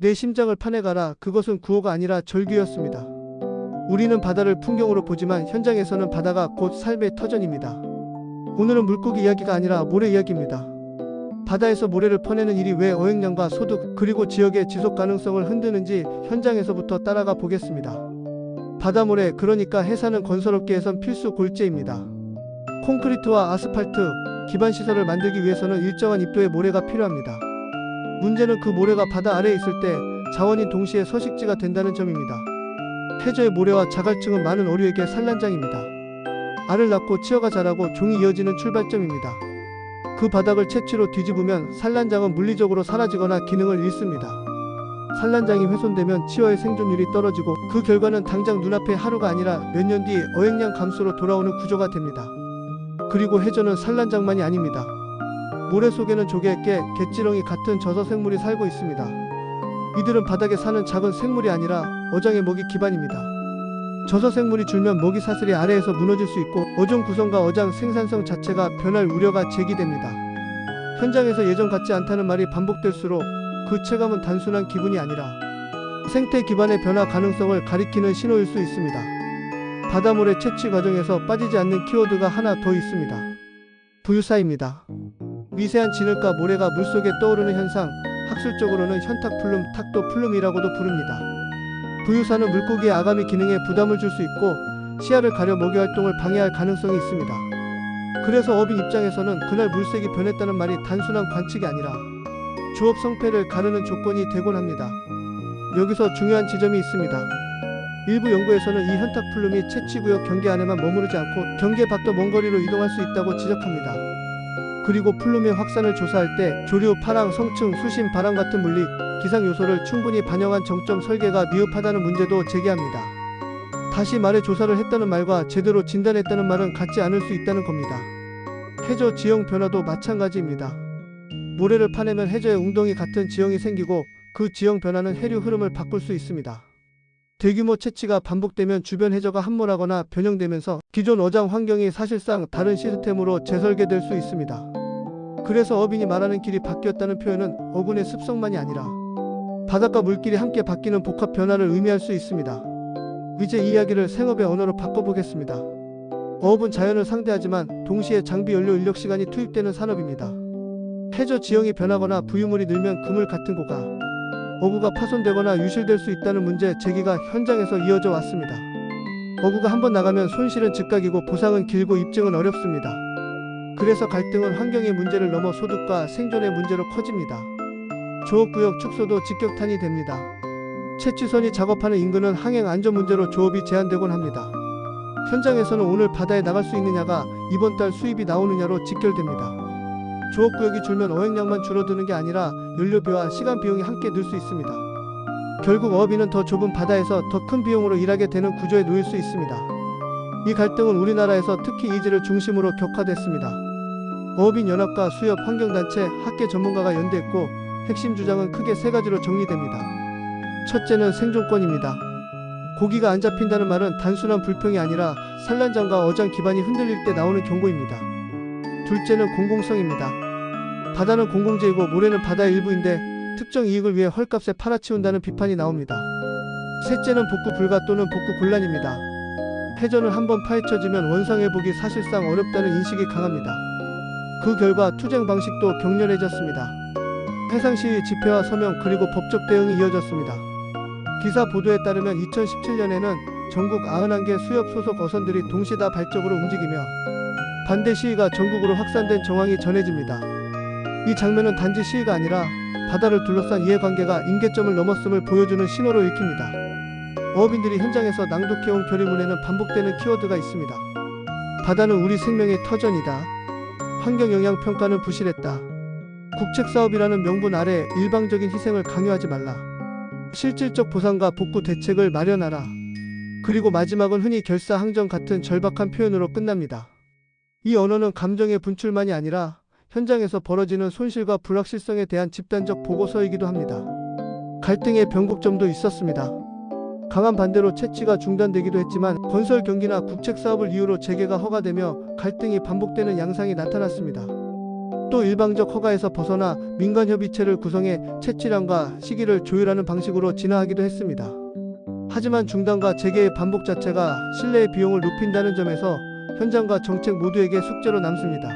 내 심장을 파내가라. 그것은 구호가 아니라 절규였습니다. 우리는 바다를 풍경으로 보지만 현장에서는 바다가 곧 삶의 터전입니다. 오늘은 물고기 이야기가 아니라 모래 이야기입니다. 바다에서 모래를 퍼내는 일이 왜 어획량과 소득 그리고 지역의 지속 가능성을 흔드는지 현장에서부터 따라가 보겠습니다. 바다모래, 그러니까 해사는 건설업계에선 필수 골재입니다. 콘크리트와 아스팔트, 기반시설을 만들기 위해서는 일정한 입도의 모래가 필요합니다. 문제는 그 모래가 바다 아래에 있을 때 자원인 동시에 서식지가 된다는 점입니다. 해저의 모래와 자갈층은 많은 어류에게 산란장입니다. 알을 낳고 치어가 자라고 종이 이어지는 출발점입니다. 그 바닥을 채취로 뒤집으면 산란장은 물리적으로 사라지거나 기능을 잃습니다. 산란장이 훼손되면 치어의 생존율이 떨어지고 그 결과는 당장 눈앞의 하루가 아니라 몇 년 뒤 어획량 감소로 돌아오는 구조가 됩니다. 그리고 해저는 산란장만이 아닙니다. 모래 속에는 조개, 깨, 갯지렁이 같은 저서생물이 살고 있습니다. 이들은 바닥에 사는 작은 생물이 아니라 어장의 먹이 기반입니다. 저서생물이 줄면 먹이 사슬이 아래에서 무너질 수 있고 어종 구성과 어장 생산성 자체가 변할 우려가 제기됩니다. 현장에서 예전 같지 않다는 말이 반복될수록 그 체감은 단순한 기분이 아니라 생태 기반의 변화 가능성을 가리키는 신호일 수 있습니다. 바다모래 채취 과정에서 빠지지 않는 키워드가 하나 더 있습니다. 부유사입니다. 미세한 진흙과 모래가 물속에 떠오르는 현상, 학술적으로는 현탁플룸, 탁도플룸이라고도 부릅니다. 부유사는 물고기의 아가미 기능에 부담을 줄 수 있고 시야를 가려 먹이 활동을 방해할 가능성이 있습니다. 그래서 어민 입장에서는 그날 물색이 변했다는 말이 단순한 관측이 아니라 조업 성패를 가르는 조건이 되곤 합니다. 여기서 중요한 지점이 있습니다. 일부 연구에서는 이 현탁플룸이 채취구역 경계 안에만 머무르지 않고 경계 밖도 먼 거리로 이동할 수 있다고 지적합니다. 그리고 플룸의 확산을 조사할 때 조류, 파랑, 성층, 수심, 바람 같은 물리, 기상 요소를 충분히 반영한 정점 설계가 미흡하다는 문제도 제기합니다. 다시 말해 조사를 했다는 말과 제대로 진단했다는 말은 같지 않을 수 있다는 겁니다. 해저 지형 변화도 마찬가지입니다. 모래를 파내면 해저에 웅덩이 같은 지형이 생기고 그 지형 변화는 해류 흐름을 바꿀 수 있습니다. 대규모 채취가 반복되면 주변 해저가 함몰하거나 변형되면서 기존 어장 환경이 사실상 다른 시스템으로 재설계될 수 있습니다. 그래서 어민이 말하는 길이 바뀌었다는 표현은 어군의 습성만이 아니라 바닷가 물길이 함께 바뀌는 복합 변화를 의미할 수 있습니다. 이제 이 이야기를 생업의 언어로 바꿔보겠습니다. 어업은 자연을 상대하지만 동시에 장비, 연료, 인력, 시간이 투입되는 산업입니다. 해저 지형이 변하거나 부유물이 늘면 그물 같은 고가, 어구가 파손되거나 유실될 수 있다는 문제 제기가 현장에서 이어져 왔습니다. 어구가 한번 나가면 손실은 즉각이고 보상은 길고 입증은 어렵습니다. 그래서 갈등은 환경의 문제를 넘어 소득과 생존의 문제로 커집니다. 조업구역 축소도 직격탄이 됩니다. 채취선이 작업하는 인근은 항행 안전 문제로 조업이 제한되곤 합니다. 현장에서는 오늘 바다에 나갈 수 있느냐가 이번 달 수입이 나오느냐로 직결됩니다. 조업구역이 줄면 어획량만 줄어드는 게 아니라 연료비와 시간 비용이 함께 늘 수 있습니다. 결국 어업인은 더 좁은 바다에서 더 큰 비용으로 일하게 되는 구조에 놓일 수 있습니다. 이 갈등은 우리나라에서 특히 이지를 중심으로 격화됐습니다. 어업인연합과 수협, 환경단체, 학계 전문가가 연대했고 핵심 주장은 크게 세 가지로 정리됩니다. 첫째는 생존권입니다. 고기가 안 잡힌다는 말은 단순한 불평이 아니라 산란장과 어장 기반이 흔들릴 때 나오는 경고입니다. 둘째는 공공성입니다. 바다는 공공재이고 모래는 바다의 일부인데 특정 이익을 위해 헐값에 팔아치운다는 비판이 나옵니다. 셋째는 복구 불가 또는 복구 곤란입니다. 해저는 한번 파헤쳐지면 원상회복이 사실상 어렵다는 인식이 강합니다. 그 결과 투쟁 방식도 격렬해졌습니다. 해상시위, 집회와 서명 그리고 법적 대응이 이어졌습니다. 기사 보도에 따르면 2017년에는 전국 91개 수협 소속 어선들이 동시다발적으로 움직이며 반대 시위가 전국으로 확산된 정황이 전해집니다. 이 장면은 단지 시위가 아니라 바다를 둘러싼 이해관계가 임계점을 넘었음을 보여주는 신호로 읽힙니다. 어업인들이 현장에서 낭독해온 결의문에는 반복되는 키워드가 있습니다. 바다는 우리 생명의 터전이다. 환경영향평가는 부실했다. 국책사업이라는 명분 아래 일방적인 희생을 강요하지 말라. 실질적 보상과 복구 대책을 마련하라. 그리고 마지막은 흔히 결사항전 같은 절박한 표현으로 끝납니다. 이 언어는 감정의 분출만이 아니라 현장에서 벌어지는 손실과 불확실성에 대한 집단적 보고서이기도 합니다. 갈등의 변곡점도 있었습니다. 강한 반대로 채취가 중단되기도 했지만 건설 경기나 국책 사업을 이유로 재개가 허가되며 갈등이 반복되는 양상이 나타났습니다. 또 일방적 허가에서 벗어나 민간협의체를 구성해 채취량과 시기를 조율하는 방식으로 진화하기도 했습니다. 하지만 중단과 재개의 반복 자체가 신뢰의 비용을 높인다는 점에서 현장과 정책 모두에게 숙제로 남습니다.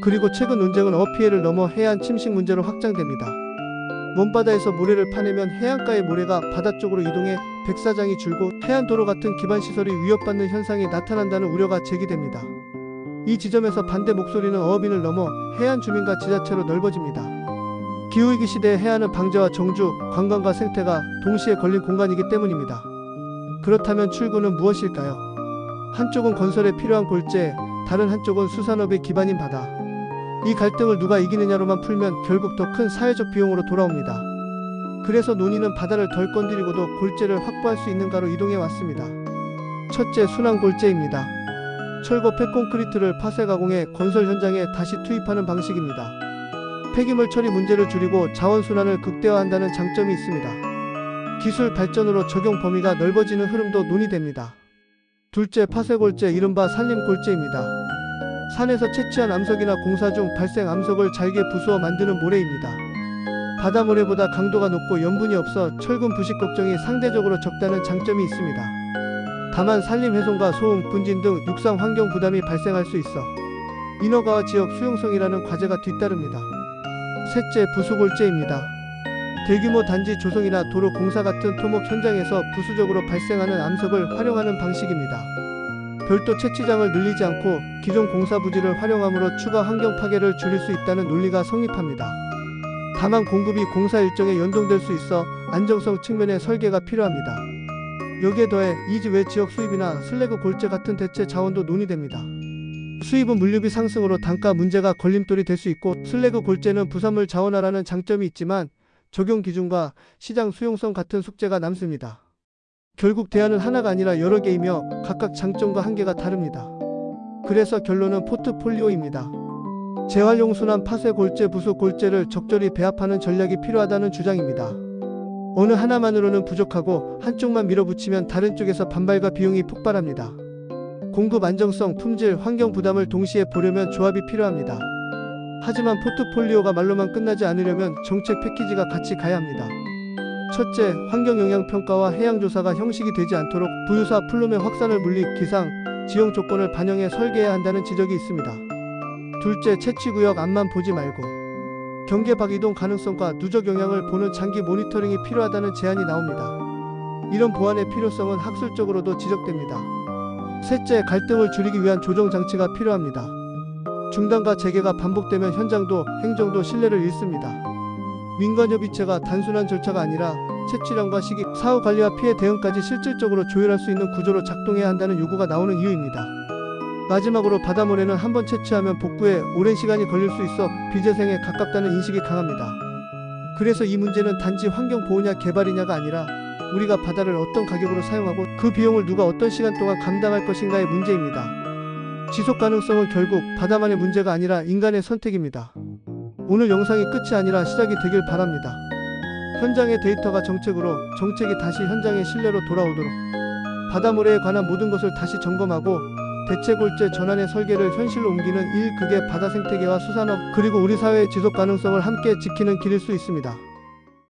그리고 최근 논쟁은 어피해를 넘어 해안 침식 문제로 확장됩니다. 먼바다에서 모래를 파내면 해안가의 모래가 바다 쪽으로 이동해 백사장이 줄고 해안도로 같은 기반시설이 위협받는 현상이 나타난다는 우려가 제기됩니다. 이 지점에서 반대 목소리는 어업인을 넘어 해안 주민과 지자체로 넓어집니다. 기후위기 시대의 해안은 방제와 정주, 관광과 생태가 동시에 걸린 공간이기 때문입니다. 그렇다면 출구는 무엇일까요? 한쪽은 건설에 필요한 골재, 다른 한쪽은 수산업의 기반인 바다. 이 갈등을 누가 이기느냐로만 풀면 결국 더 큰 사회적 비용으로 돌아옵니다. 그래서 논의는 바다를 덜 건드리고도 골재를 확보할 수 있는가로 이동해 왔습니다. 첫째, 순환 골재입니다. 철거 폐콘크리트를 파쇄 가공해 건설 현장에 다시 투입하는 방식입니다. 폐기물 처리 문제를 줄이고 자원 순환을 극대화한다는 장점이 있습니다. 기술 발전으로 적용 범위가 넓어지는 흐름도 논의됩니다. 둘째, 파쇄 골재, 이른바 산림 골재입니다. 산에서 채취한 암석이나 공사 중 발생 암석을 잘게 부수어 만드는 모래입니다. 바다 모래보다 강도가 높고 염분이 없어 철근 부식 걱정이 상대적으로 적다는 장점이 있습니다. 다만 산림 훼손과 소음, 분진 등 육상 환경 부담이 발생할 수 있어 인허가와 지역 수용성이라는 과제가 뒤따릅니다. 셋째, 부수골재입니다. 대규모 단지 조성이나 도로 공사 같은 토목 현장에서 부수적으로 발생하는 암석을 활용하는 방식입니다. 별도 채취장을 늘리지 않고 기존 공사 부지를 활용함으로 추가 환경 파괴를 줄일 수 있다는 논리가 성립합니다. 다만 공급이 공사 일정에 연동될 수 있어 안정성 측면의 설계가 필요합니다. 여기에 더해 이지 외 지역 수입이나 슬래그 골재 같은 대체 자원도 논의됩니다. 수입은 물류비 상승으로 단가 문제가 걸림돌이 될 수 있고 슬래그 골재는 부산물 자원화라는 장점이 있지만 적용 기준과 시장 수용성 같은 숙제가 남습니다. 결국 대안은 하나가 아니라 여러 개이며 각각 장점과 한계가 다릅니다. 그래서 결론은 포트폴리오입니다. 재활용 순환 파쇄 골재 부수 골재를 적절히 배합하는 전략이 필요하다는 주장입니다. 어느 하나만으로는 부족하고 한쪽만 밀어붙이면 다른 쪽에서 반발과 비용이 폭발합니다. 공급 안정성, 품질, 환경 부담을 동시에 보려면 조합이 필요합니다. 하지만 포트폴리오가 말로만 끝나지 않으려면 정책 패키지가 같이 가야 합니다. 첫째, 환경영향평가와 해양조사가 형식이 되지 않도록 부유사 플룸의 확산을 물리 기상, 지형 조건을 반영해 설계해야 한다는 지적이 있습니다. 둘째, 채취구역 앞만 보지 말고 경계 밖 이동 가능성과 누적 영향을 보는 장기 모니터링이 필요하다는 제안이 나옵니다. 이런 보완의 필요성은 학술적으로도 지적됩니다. 셋째, 갈등을 줄이기 위한 조정 장치가 필요합니다. 중단과 재개가 반복되면 현장도 행정도 신뢰를 잃습니다. 민간협의체가 단순한 절차가 아니라 채취량과 시기, 사후 관리와 피해 대응까지 실질적으로 조율할 수 있는 구조로 작동해야 한다는 요구가 나오는 이유입니다. 마지막으로 바다모래는 한번 채취하면 복구에 오랜 시간이 걸릴 수 있어 비재생에 가깝다는 인식이 강합니다. 그래서 이 문제는 단지 환경보호냐 개발이냐가 아니라 우리가 바다를 어떤 가격으로 사용하고 그 비용을 누가 어떤 시간 동안 감당할 것인가의 문제입니다. 지속가능성은 결국 바다만의 문제가 아니라 인간의 선택입니다. 오늘 영상이 끝이 아니라 시작이 되길 바랍니다. 현장의 데이터가 정책으로, 정책이 다시 현장의 신뢰로 돌아오도록 바다모래에 관한 모든 것을 다시 점검하고 대체골재 전환의 설계를 현실로 옮기는 일, 그게 바다 생태계와 수산업 그리고 우리 사회의 지속가능성을 함께 지키는 길일 수 있습니다.